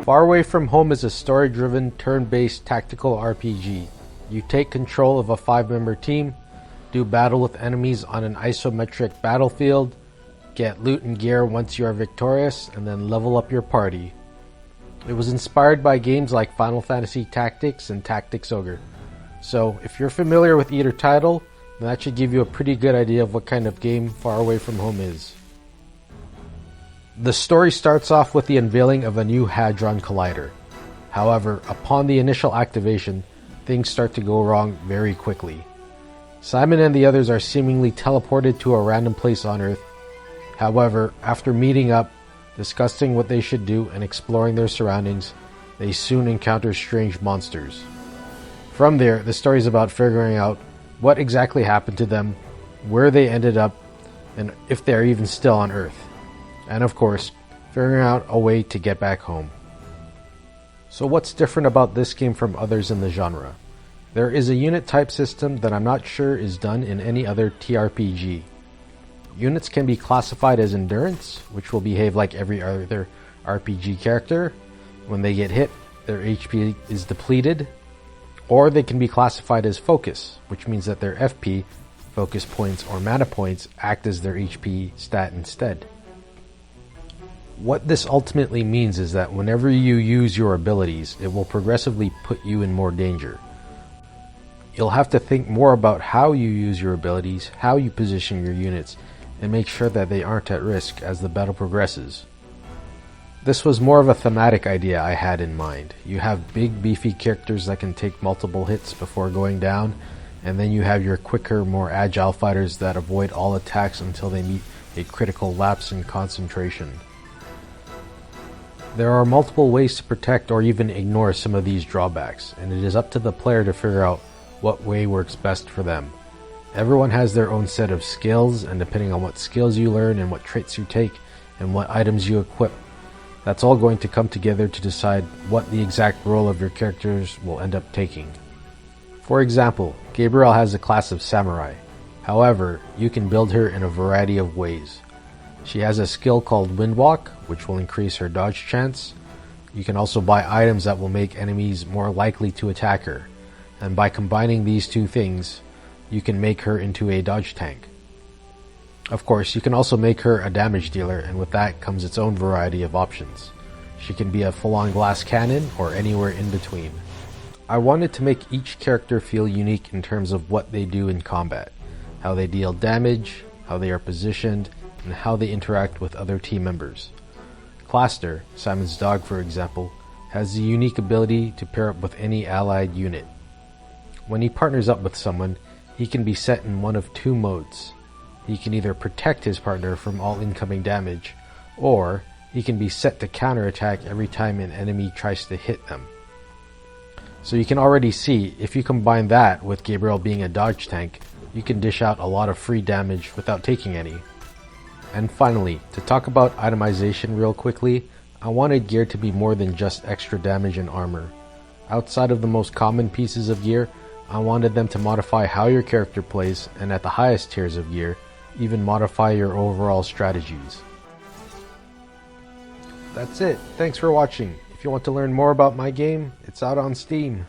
Far Away From Home is a story-driven, turn-based tactical RPG. You take control of a 5-member team, do battle with enemies on an isometric battlefield, get loot and gear once you are victorious, and then level up your party. It was inspired by games like Final Fantasy Tactics and Tactics Ogre. So if you're familiar with either title, then that should give you a pretty good idea of what kind of game Far Away From Home is. The story starts off with the unveiling of a new Hadron Collider. However, upon the initial activation, things start to go wrong very quickly. Simon and the others are seemingly teleported to a random place on Earth. However, after meeting up, discussing what they should do, and exploring their surroundings, they soon encounter strange monsters. From there, the story is about figuring out what exactly happened to them, where they ended up, and if they are even still on Earth. And of course, figuring out a way to get back home. So what's different about this game from others in the genre? There is a unit type system that I'm not sure is done in any other TRPG. Units can be classified as endurance, which will behave like every other RPG character. When they get hit, their HP is depleted. Or they can be classified as focus, which means that their FP, focus points or mana points, act as their HP stat instead. What this ultimately means is that whenever you use your abilities, it will progressively put you in more danger. You'll have to think more about how you use your abilities, how you position your units, and make sure that they aren't at risk as the battle progresses. This was more of a thematic idea I had in mind. You have big beefy characters that can take multiple hits before going down, and then you have your quicker, more agile fighters that avoid all attacks until they meet a critical lapse in concentration. There are multiple ways to protect or even ignore some of these drawbacks, and it is up to the player to figure out what way works best for them. Everyone has their own set of skills, and depending on what skills you learn and what traits you take and what items you equip, that's all going to come together to decide what the exact role of your characters will end up taking. For example, Gabrielle has a class of Samurai. However, you can build her in a variety of ways. She has a skill called Windwalk, which will increase her dodge chance. You can also buy items that will make enemies more likely to attack her. And by combining these two things, you can make her into a dodge tank. Of course, you can also make her a damage dealer, and with that comes its own variety of options. She can be a full-on glass cannon or anywhere in between. I wanted to make each character feel unique in terms of what they do in combat, how they deal damage, how they are positioned, and how they interact with other team members. Cluster, Simon's dog for example, has the unique ability to pair up with any allied unit. When he partners up with someone, he can be set in one of two modes. He can either protect his partner from all incoming damage, or he can be set to counterattack every time an enemy tries to hit them. So you can already see, if you combine that with Gabriel being a dodge tank, you can dish out a lot of free damage without taking any. And finally, to talk about itemization real quickly, I wanted gear to be more than just extra damage and armor. Outside of the most common pieces of gear, I wanted them to modify how your character plays, and at the highest tiers of gear, even modify your overall strategies. That's it. Thanks for watching. If you want to learn more about my game, it's out on Steam.